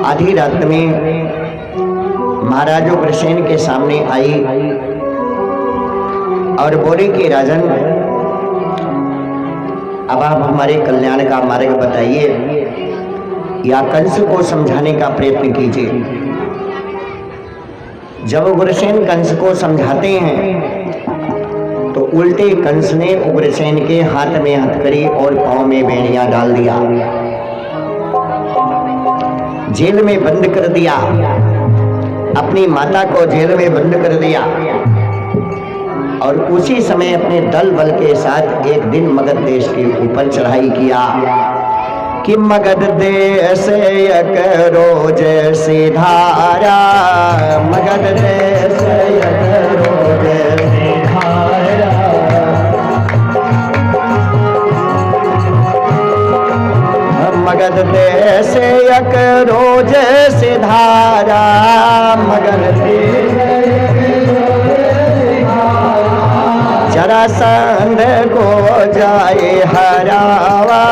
आधी रात में महाराज उग्रसेन के सामने आई और बोले कि राजन, अब आप हमारे कल्याण का मार्ग बताइए या कंस को समझाने का प्रयत्न कीजिए। जब उग्रसेन कंस को समझाते हैं तो उल्टे कंस ने उग्रसेन के हाथ में हथकड़ी और पांव में बेड़ियां डाल दिया, जेल में बंद कर दिया, अपनी माता को जेल में बंद कर दिया और उसी समय अपने दल बल के साथ एक दिन मगध देश के ऊपर चढ़ाई किया कि मगध देश एक रोज सिधारा, मगध देश एक रोज सिधारा, मगध देश एक रोज सिधारा, मगध जरासंध को जाए हरावा,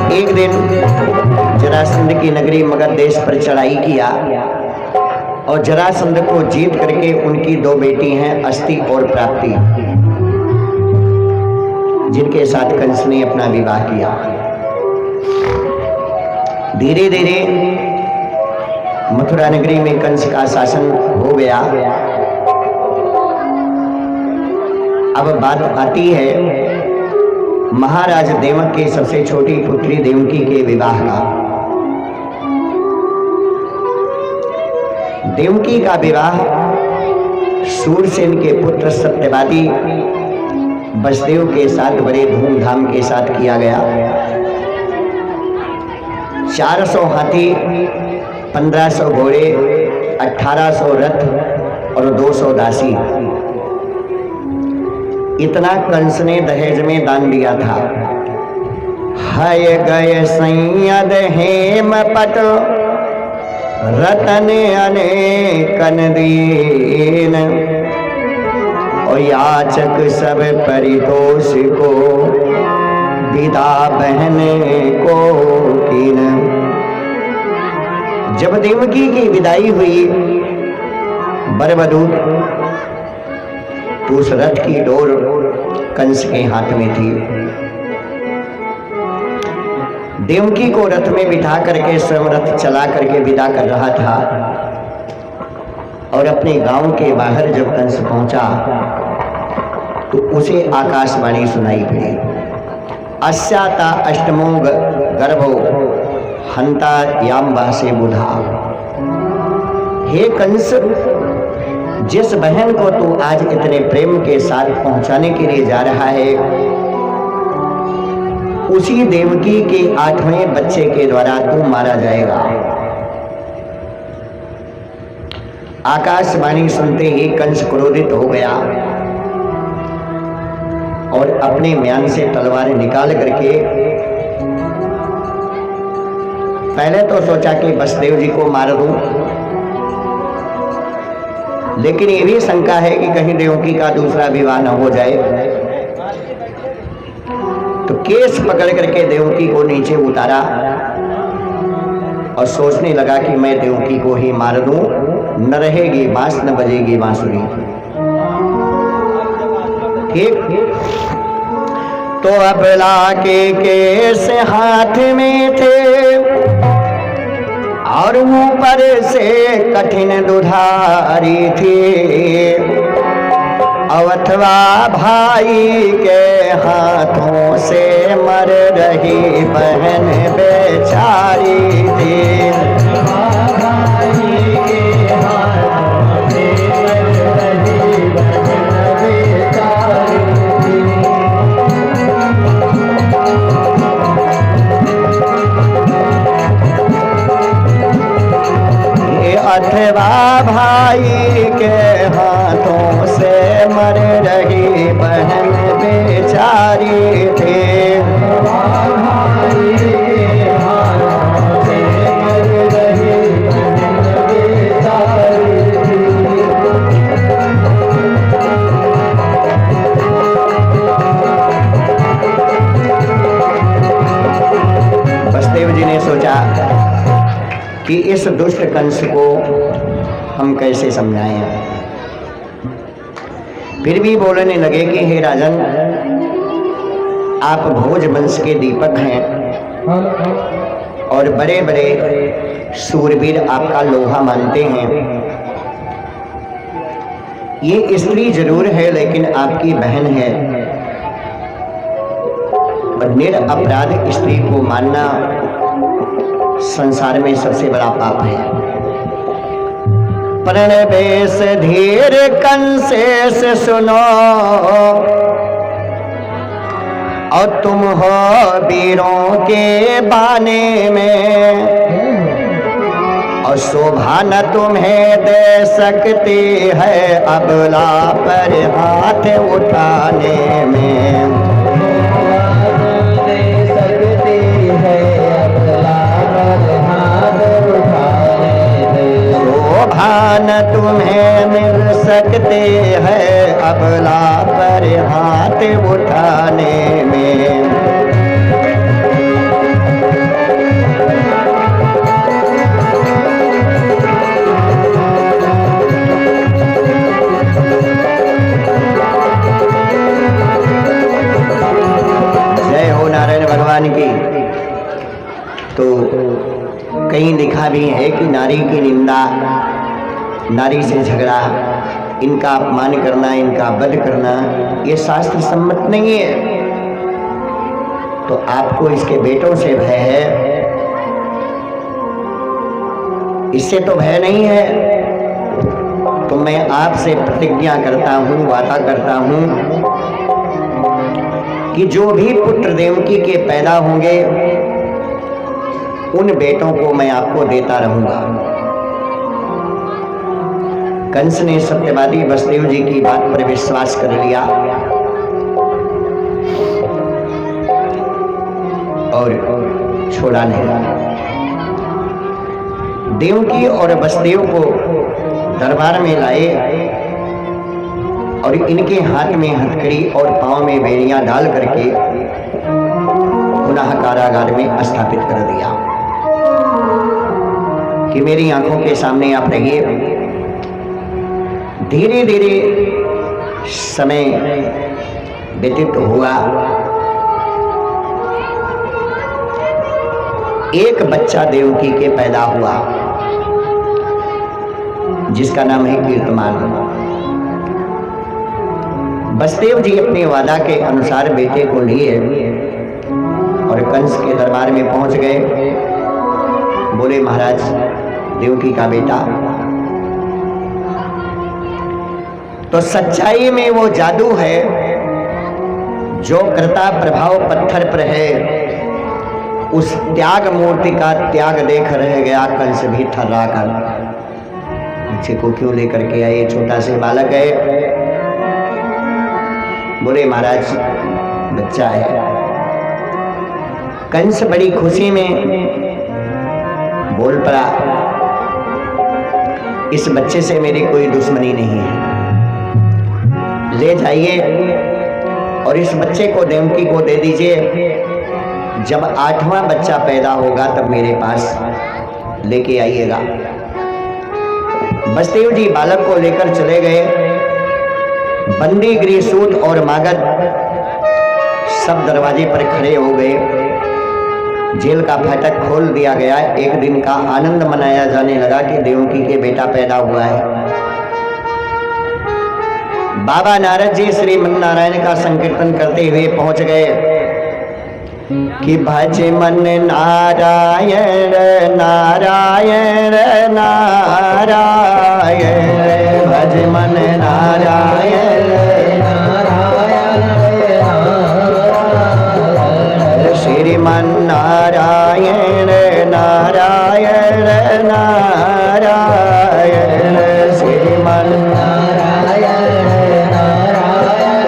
एक दिन जरासंध की नगरी मगध देश पर चढ़ाई किया और जरासंध को जीत करके उनकी दो बेटी हैं अस्ति और प्राप्ति, जिनके साथ कंस ने अपना विवाह किया। धीरे धीरे मथुरा नगरी में कंस का शासन हो गया। अब बात आती है महाराज देवक की सबसे छोटी पुत्री देवकी के विवाह का। देवकी का विवाह सूरसेन के पुत्र सत्यवादी वसुदेव के साथ बड़े धूमधाम के साथ किया गया। 400 हाथी, 1500 घोड़े, 1800 रथ और 200 दासी, इतना कंस ने दहेज में दान दिया था। हय गए संयद हेमपट, रतन अनेकन दीन, और याचक सब परितोष को, विदा बहन को कीन। जब देवकी की विदाई हुई बरबधू, तो उस रथ की डोर कंस के हाथ में थी। देवकी को रथ में बिठा करके स्वयं रथ चला करके विदा कर रहा था और अपने गांव के बाहर जब कंस पहुंचा तो उसे आकाशवाणी सुनाई पड़ी, अस्याता अष्टमो गर्भो हंता याम्बा से बुधा। हे कंस, जिस बहन को तू आज इतने प्रेम के साथ पहुंचाने के लिए जा रहा है, उसी देवकी के 8वें बच्चे के द्वारा तू मारा जाएगा। आकाशवाणी सुनते ही कंस क्रोधित हो गया और अपने म्यान से तलवार निकाल करके पहले तो सोचा कि वसुदेव जी को मार दूं, लेकिन ये भी शंका है कि कहीं देवकी का दूसरा विवाह न हो जाए, तो केस पकड़ करके देवकी को नीचे उतारा और सोचने लगा कि मैं देवकी को ही मार दूं, न रहेगी बांस न बजेगी बांसुरी। ठीक, तो अबला के केस हाथ में थे और ऊपर से कठिन दुधारी थी, अथवा भाई के हाथों से मर रही बहन बेचारी थी। भाई के हाथों से मर रही बहन बेचारी थी। अथवा भाई के हाथों से मर रही बहन ब्रह्मचारी थे। वसुदेव जी ने सोचा कि इस दुष्ट कंस को हम कैसे समझाएं। फिर भी बोलने लगे कि हे राजन, आप भोज वंश के दीपक हैं और बड़े बड़े सूरवीर आपका लोहा मानते हैं। ये स्त्री जरूर है लेकिन आपकी बहन है और निरपराध स्त्री को मानना संसार में सबसे बड़ा पाप है। प्रणवेश धीर कंसेश सुनो और तुम हो वीरों के बाने में और शोभा न तुम्हें दे सकती है अबला पर हाथ उठाने में। शोभा न तुम्हें मिल सकते हैं अबला पर हाथ उठाने में। जय हो नारायण भगवान की। तो कहीं लिखा भी है कि नारी की निंदा, नारी से झगड़ा, इनका अपमान करना, इनका वध करना, ये शास्त्र सम्मत नहीं है। तो आपको इसके बेटों से भय है, इससे तो भय नहीं है। तो मैं आपसे प्रतिज्ञा करता हूं, वादा करता हूं कि जो भी पुत्र देवकी के पैदा होंगे उन बेटों को मैं आपको देता रहूंगा। कंस ने सत्यवादी वसुदेव जी की बात पर विश्वास कर लिया और छोड़ा नहीं। देवकी और वसुदेव को दरबार में लाए और इनके हाथ में हथकड़ी और पांव में बेड़ियां डाल करके पुनः कारागार में स्थापित कर दिया कि मेरी आंखों के सामने आप रहिए। धीरे धीरे समय व्यतीत हुआ। एक बच्चा देवकी के पैदा हुआ जिसका नाम है कीर्तमान। वसुदेव जी अपने वादा के अनुसार बेटे को लिए और कंस के दरबार में पहुंच गए। बोले महाराज, देवकी का बेटा। तो सच्चाई में वो जादू है जो कृता प्रभाव पत्थर पर है। उस त्याग मूर्ति का त्याग देख रह गया कंस भी थर्रा कर। बच्चे को क्यों लेकर के आए? छोटा से बालक है। बोले महाराज, बच्चा है। कंस बड़ी खुशी में बोल पड़ा, इस बच्चे से मेरी कोई दुश्मनी नहीं है, ले जाइए और इस बच्चे को देवकी को दे दीजिए। जब 8वां बच्चा पैदा होगा तब मेरे पास लेके आइएगा। वसुदेव जी बालक को लेकर चले गए। बंदी गृहसूत और मागध सब दरवाजे पर खड़े हो गए। जेल का फाटक खोल दिया गया। एक दिन का आनंद मनाया जाने लगा कि देवकी के बेटा पैदा हुआ है। बाबा नारद जी श्रीमन नारायण का संकीर्तन करते हुए पहुंच गए कि भज मन नारायण नारायण नारायण, भज मन नारायण श्रीमन नारायण नारायण नारायण, श्रीमन नारायण नारायण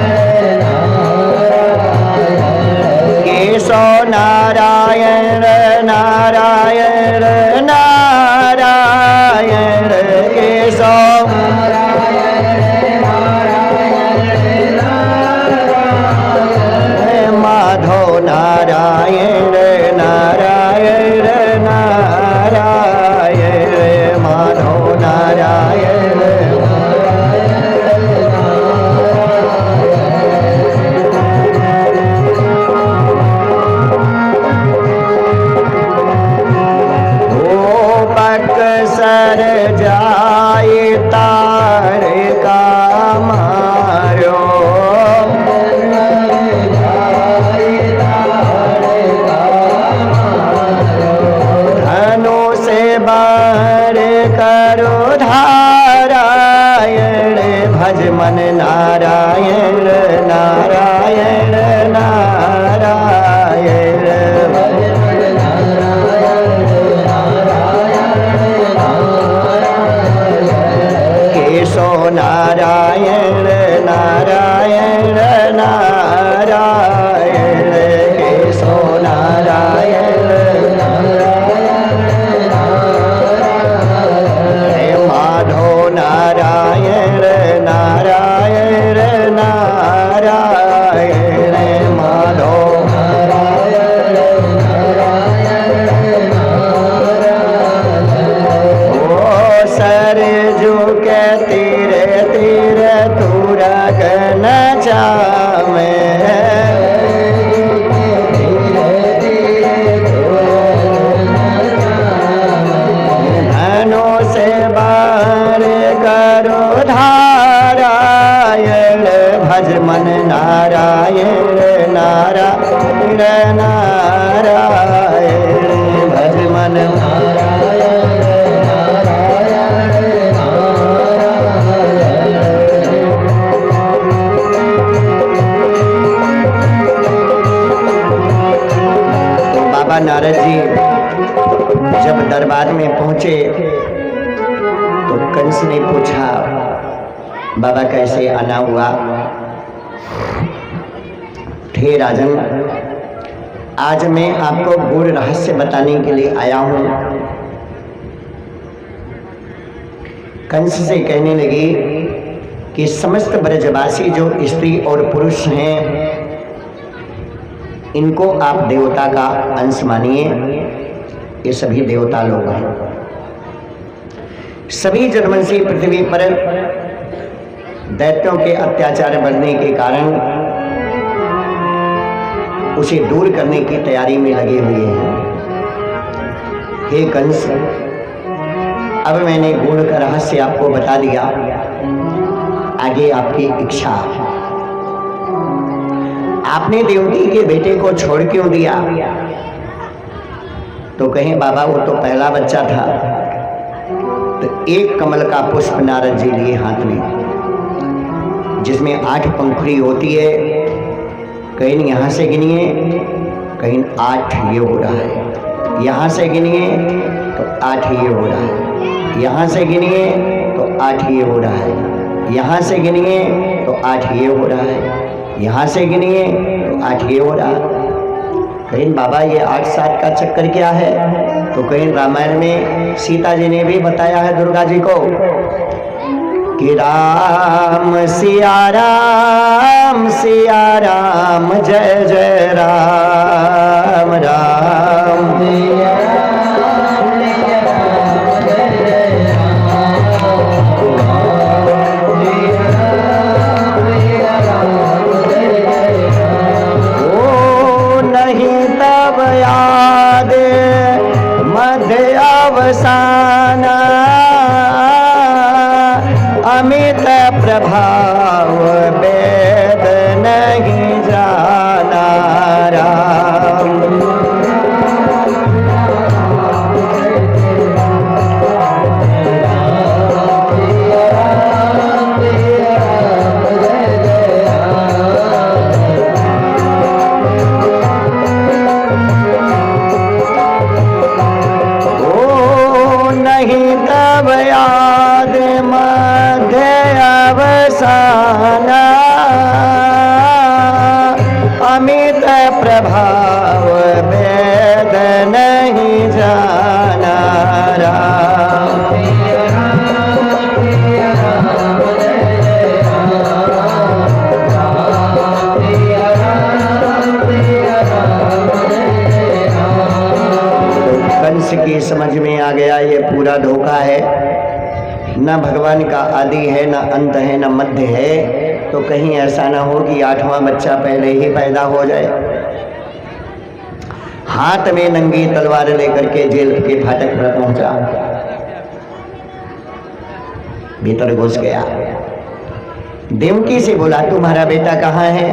नारायण केशव नारायण माधव नारायण नारायण नारायण माधव सरजू के तीरे तीरे तूरा गन जामे धनो से बार करो धारायण भज मन नारायण नारायण नारायण भज मन नारद जी जब दरबार में पहुंचे तो कंस ने पूछा, बाबा कैसे आना हुआ? हे राजन, आज मैं आपको गूढ़ रहस्य बताने के लिए आया हूं। कंस से कहने लगी कि समस्त ब्रजवासी जो स्त्री और पुरुष हैं, इनको आप देवता का अंश मानिए। ये सभी देवता लोग हैं। सभी जनवंशी पृथ्वी पर दैत्यों के अत्याचार बढ़ने के कारण उसे दूर करने की तैयारी में लगे हुए हैं। हे कंस, अब मैंने गूढ़ का रहस्य आपको बता दिया, आगे आपकी इच्छा। आपने देवकी के बेटे को छोड़ क्यों दिया? तो कहें बाबा वो तो पहला बच्चा था। तो एक कमल का पुष्प नारद जी लिए हाथ में, जिसमें 8 पंखुड़ी होती है। कहीं यहाँ से गिनिए, कहीं 8 ये हो रहा है। यहाँ से गिनिए तो 8 ये हो रहा है। यहाँ से गिनिए तो 8 ये हो रहा है। यहाँ से गिनिए तो 8 ये हो रहा है। यहाँ से गिनिए तो 8 ये हो रहा। कहीं बाबा ये 8-7 का चक्कर क्या है? तो कहीं रामायण में सीता जी ने भी बताया है दुर्गा जी को कि राम सिया राम जय जय राम राम याद मध्य अवसाना अमित प्रभाव वेद नहीं जाना राम। याद मध्य अवसाना अमित प्रभाव वेद नहीं जाना राम। कंस की समझ में आ गया ये पूरा धोखा है। न भगवान का आदि है, न अंत है, न मध्य है। तो कहीं ऐसा ना हो कि 8वां बच्चा पहले ही पैदा हो जाए। हाथ में नंगी तलवार लेकर के जेल के फाटक पर पहुंचा, भीतर घुस गया। देवकी से बोला तुम्हारा बेटा कहाँ है?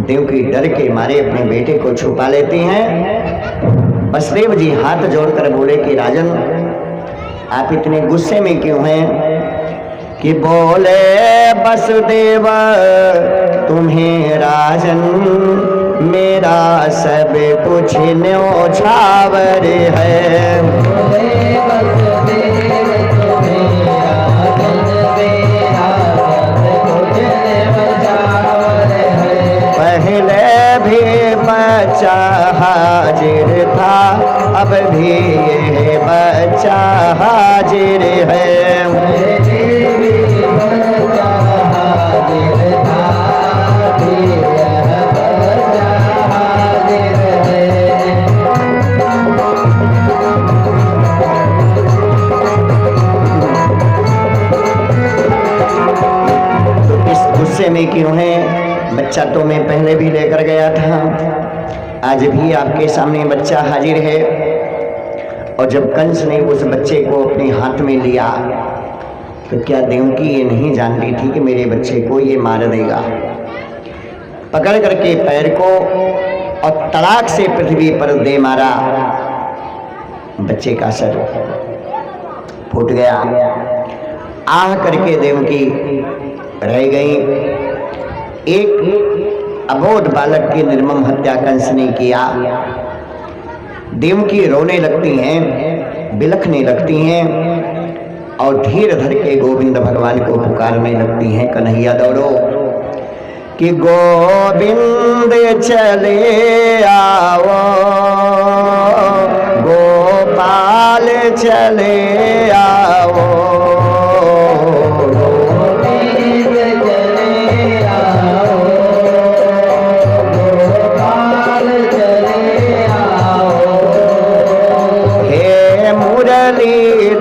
देवकी डर के मारे अपने बेटे को छुपा लेती हैं। वसुदेव जी हाथ जोड़कर बोले कि राजन आप इतने गुस्से में क्यों हैं? कि बोले वसुदेव तुम्हें राजन मेरा सब कुछ न्योछावर है। बच्चा हाजिर था, अब भी ये बच्चा हाजिर है। गुस्से में क्यों है? बच्चा तो मैं पहले भी लेकर गया था, आज भी आपके सामने बच्चा हाजिर है। और जब कंस ने उस बच्चे को अपने हाथ में लिया तो क्या देवकी ये नहीं जानती थी कि मेरे बच्चे को ये मार देगा? पकड़ करके पैर को और तड़ाक से पृथ्वी पर दे मारा, बच्चे का सर फूट गया। आह करके देवकी रह गई। एक अबोध बालक की निर्मम हत्या कंस ने किया। देवकी रोने लगती हैं, बिलखने लगती हैं और धीर धर के गोविंद भगवान को पुकारने लगती हैं, कन्हैया दौड़ो कि गोविंद चले आओ, गोपाल चले आओ,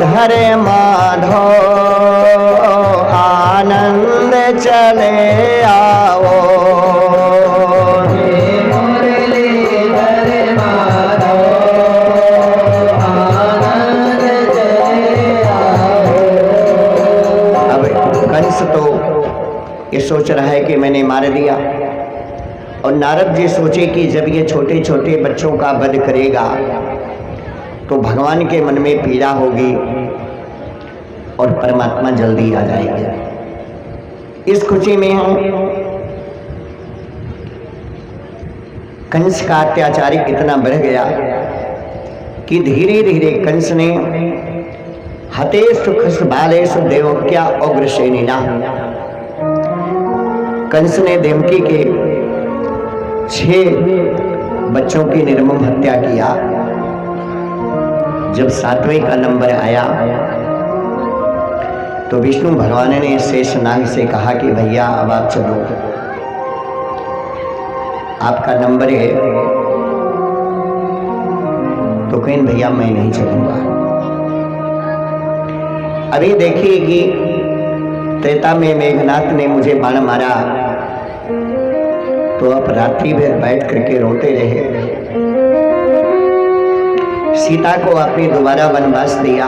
हरे माधो आनंद चले आओ, हरे माधो आनंद चले आओ। अब कंस तो ये सोच रहा है कि मैंने मार दिया, और नारद जी सोचे कि जब ये छोटे छोटे बच्चों का वध करेगा तो भगवान के मन में पीड़ा होगी और परमात्मा जल्दी आ जाएंगे। इस खुशी में हम कंस का अत्याचार इतना बढ़ गया कि धीरे धीरे कंस ने हतेषु बालेषु देवक्या उग्रसेनिना, कंस ने देवकी के 6 बच्चों की निर्मम हत्या किया। जब 7वें का नंबर आया तो विष्णु भगवान ने शेषनाग से कहा कि भैया अब आप चलो, आपका नंबर है। तो कहें भैया मैं नहीं चलूंगा। अभी देखिए कि त्रेता में मेघनाथ ने मुझे बाण मारा तो आप रात्रि भर बैठ करके रोते रहे। सीता को आपने दोबारा वनवास दिया,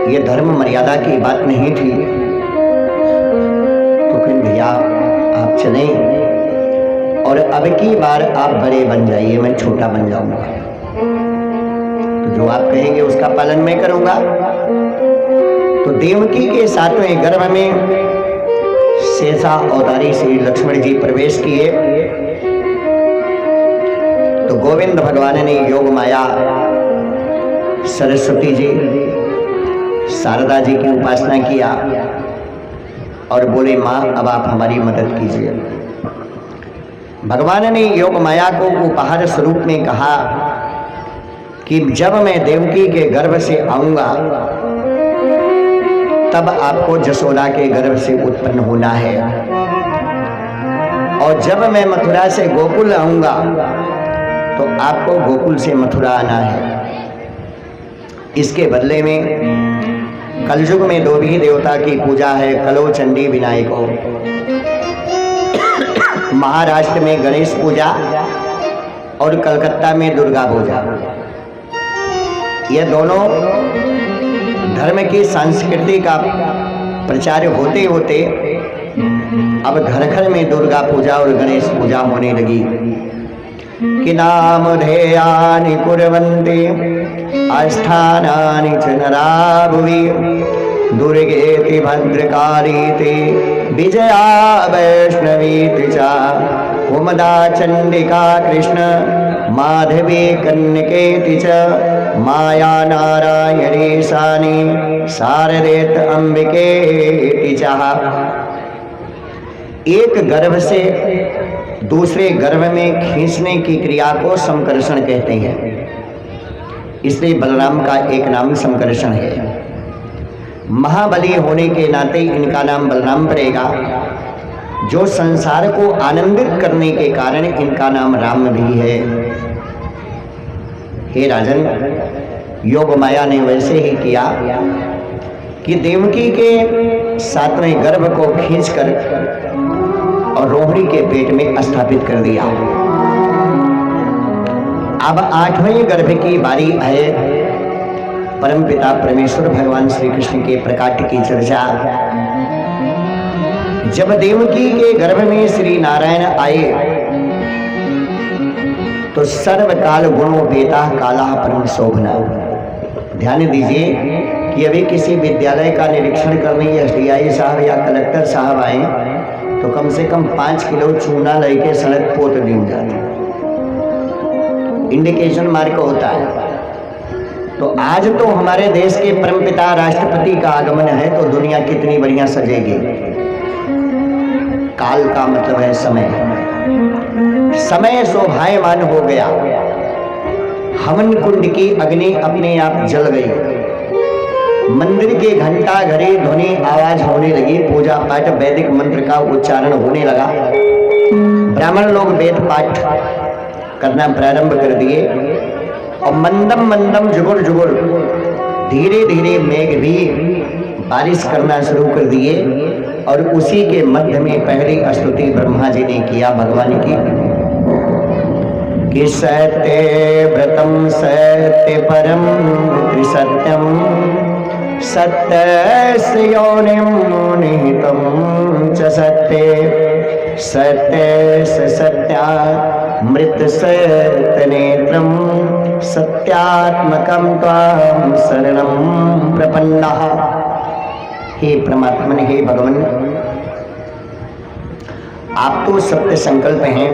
ये धर्म मर्यादा की बात नहीं थी। तो फिर भैया आप चलें और अब की बार आप बड़े बन जाइए, मैं छोटा बन जाऊंगा। तो जो आप कहेंगे उसका पालन मैं करूंगा। तो देवकी के 7वें गर्भ में शेषा अवतारी श्री लक्ष्मण जी प्रवेश किए। तो गोविंद भगवान ने योग माया सरस्वती जी, शारदा जी की उपासना किया और बोले माँ अब आप हमारी मदद कीजिए। भगवान ने योग माया को उपहार स्वरूप में कहा कि जब मैं देवकी के गर्भ से आऊंगा तब आपको जसोदा के गर्भ से उत्पन्न होना है, और जब मैं मथुरा से गोकुल आऊंगा तो आपको गोकुल से मथुरा आना है। इसके बदले में कलयुग में 2 ही देवता की पूजा है, कलो चंडी विनायको। महाराष्ट्र में गणेश पूजा और कलकत्ता में दुर्गा पूजा। ये दोनों धर्म की संस्कृति का प्रचार होते होते अब घर घर में दुर्गा पूजा और गणेश पूजा होने लगी। कि नाम ध्येयानि कुर्वन्ति आस्थानानि च नरा भुवि, दुर्गेति भद्रकालीति विजया वैष्णवीति च, कुमदा चंडिका कृष्ण माधवी कन्यकेति च, माया नारायणी शानी शारदेत अंबिकेति च। एक गर्भ से दूसरे गर्भ में खींचने की क्रिया को समकर्षण कहते हैं। इसलिए बलराम का एक नाम समकर्षण है। महाबली होने के नाते इनका नाम बलराम पड़ेगा। जो संसार को आनंदित करने के कारण इनका नाम राम भी है। हे राजन, योग माया ने वैसे ही किया कि देवकी के सातवें गर्भ को खींचकर और रोहिणी के पेट में स्थापित कर दिया। अब आठवें गर्भ की बारी है। परमपिता परमेश्वर भगवान श्री कृष्ण के प्रकाट की चर्चा। जब देवकी के गर्भ में श्री नारायण आए तो सर्वकाल गुणोपेता काला परम शोभना। ध्यान दीजिए कि अभी किसी विद्यालय का निरीक्षण करने एसडीआई साहब या कलेक्टर साहब आए तो कम से कम 5 किलो चूना लेके सड़क पोत दी जाती, इंडिकेशन मार्क होता है। तो आज तो हमारे देश के परमपिता राष्ट्रपति का आगमन है तो दुनिया कितनी बढ़िया सजेगी। काल का मतलब है समय। समय शोभायमान हो गया। हवन कुंड की अग्नि अपने आप जल गई। मंदिर के घंटा घड़ी ध्वनि आवाज होने लगी। पूजा पाठ वैदिक मंत्र का उच्चारण होने लगा। ब्राह्मण लोग वेद पाठ करना प्रारंभ कर दिए और मंदम मंदम जुगुर जुगुर धीरे धीरे मेघ भी बारिश करना शुरू कर दिए। और उसी के मध्य में पहली स्तुति ब्रह्मा जी ने किया भगवान की कि सत्य व्रतम सत्य परम त्रिसत्यम सत्य योनिम निहितम च सत्य सत्य सत्या मृत सत्यनेत्रम सत्यात्मकम त्वाम शरणम प्रपन्नः। हे परमात्मन, हे भगवान, आप तो सत्य संकल्प हैं।